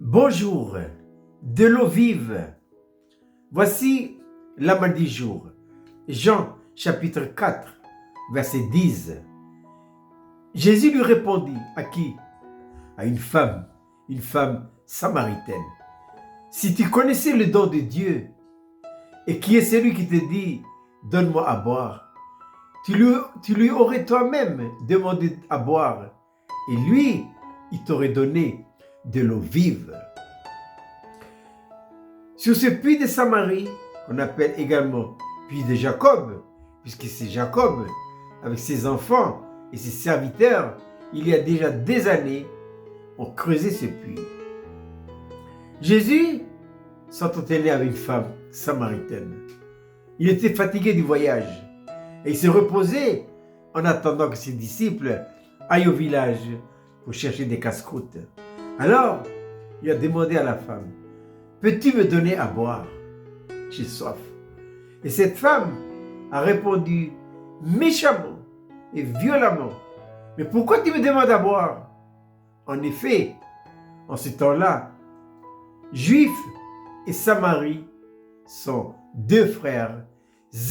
Bonjour, de l'eau vive. Voici la main du jour. Jean chapitre 4, verset 10. Jésus lui répondit, à qui? À une femme samaritaine. Si tu connaissais le don de Dieu, et qui est celui qui te dit, donne-moi à boire, tu lui aurais toi-même demandé à boire, et lui, il t'aurait donné de l'eau vive. Sur ce puits de Samarie, qu'on appelle également puits de Jacob, puisque c'est Jacob, avec ses enfants et ses serviteurs, il y a déjà des années, ont creusé ce puits. Jésus s'entretenait avec une femme samaritaine. Il était fatigué du voyage et il se reposait en attendant que ses disciples aillent au village pour chercher des casse-croûtes. Alors, il a demandé à la femme, « Peux-tu me donner à boire? J'ai soif. » Et cette femme a répondu méchamment et violemment, « Mais pourquoi tu me demandes à boire? » En effet, en ce temps-là, Juifs et Samarie sont deux frères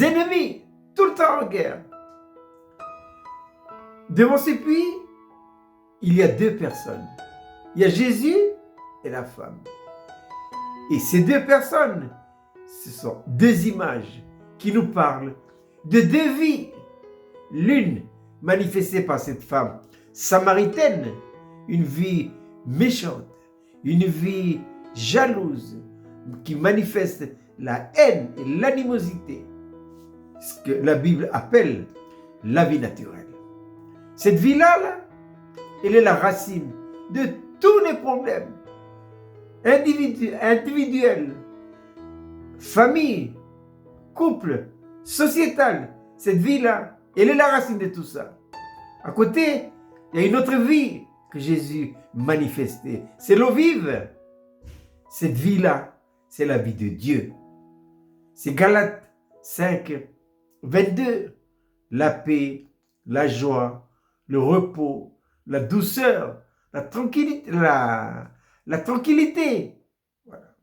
ennemis, tout le temps en guerre. Devant ce puits, il y a deux personnes. Il y a Jésus et la femme. Et ces deux personnes, ce sont deux images qui nous parlent de deux vies. L'une manifestée par cette femme samaritaine, une vie méchante, une vie jalouse, qui manifeste la haine et l'animosité, ce que la Bible appelle la vie naturelle. Cette vie-là, elle est la racine de tous les problèmes individuels, famille, couple, sociétal. Cette vie-là, elle est la racine de tout ça. À côté, il y a une autre vie que Jésus manifestait. C'est l'eau vive. Cette vie-là, c'est la vie de Dieu. C'est Galates 5, 22. La paix, la joie, le repos, la douceur, la tranquillité. Voilà.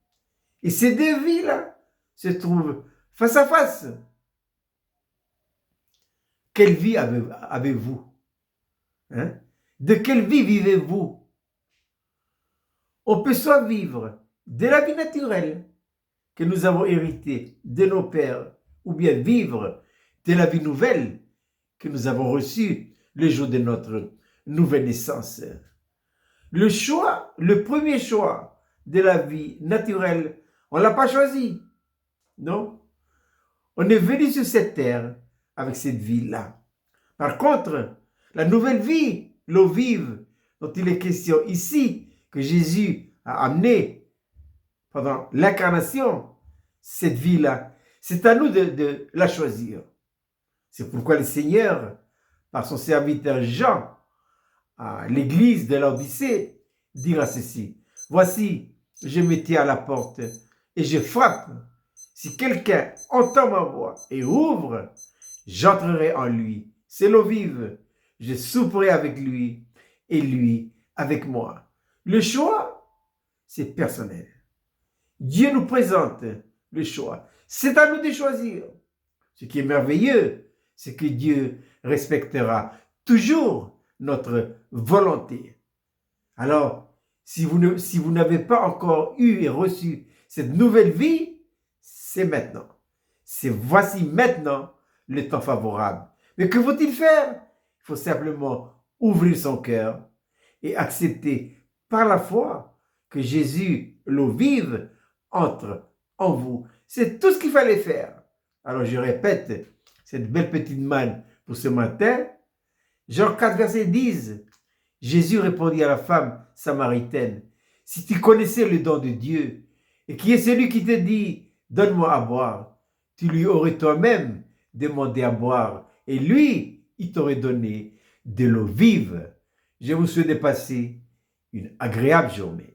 Et ces deux vies-là se trouvent face à face. Quelle vie avez-vous? De quelle vie vivez-vous? On peut soit vivre de la vie naturelle que nous avons héritée de nos pères, ou bien vivre de la vie nouvelle que nous avons reçue le jour de notre nouvelle naissance. Le premier choix de la vie naturelle, on ne l'a pas choisi. Non. On est venu sur cette terre avec cette vie-là. Par contre, la nouvelle vie, l'eau vive, dont il est question ici, que Jésus a amené pendant l'incarnation, cette vie-là, c'est à nous de la choisir. C'est pourquoi le Seigneur, par son serviteur Jean, à l'église de l'Odyssée, dira ceci. Voici, je me tiens à la porte et je frappe. Si quelqu'un entend ma voix et ouvre, j'entrerai en lui. C'est l'eau vive. Je souperai avec lui et lui avec moi. Le choix, c'est personnel. Dieu nous présente le choix. C'est à nous de choisir. Ce qui est merveilleux, c'est que Dieu respectera toujours notre volonté. Alors, si vous n'avez pas encore eu et reçu cette nouvelle vie, c'est maintenant. Voici maintenant le temps favorable. Mais que faut-il faire? Il faut simplement ouvrir son cœur et accepter par la foi que Jésus, l'eau vive, entre en vous. C'est tout ce qu'il fallait faire. Alors je répète cette belle petite manne pour ce matin. Jean 4, verset 10. Jésus répondit à la femme samaritaine, « Si tu connaissais le don de Dieu, et qui est celui qui te dit, donne-moi à boire, tu lui aurais toi-même demandé à boire, et lui, il t'aurait donné de l'eau vive. » Je vous souhaite de passer une agréable journée.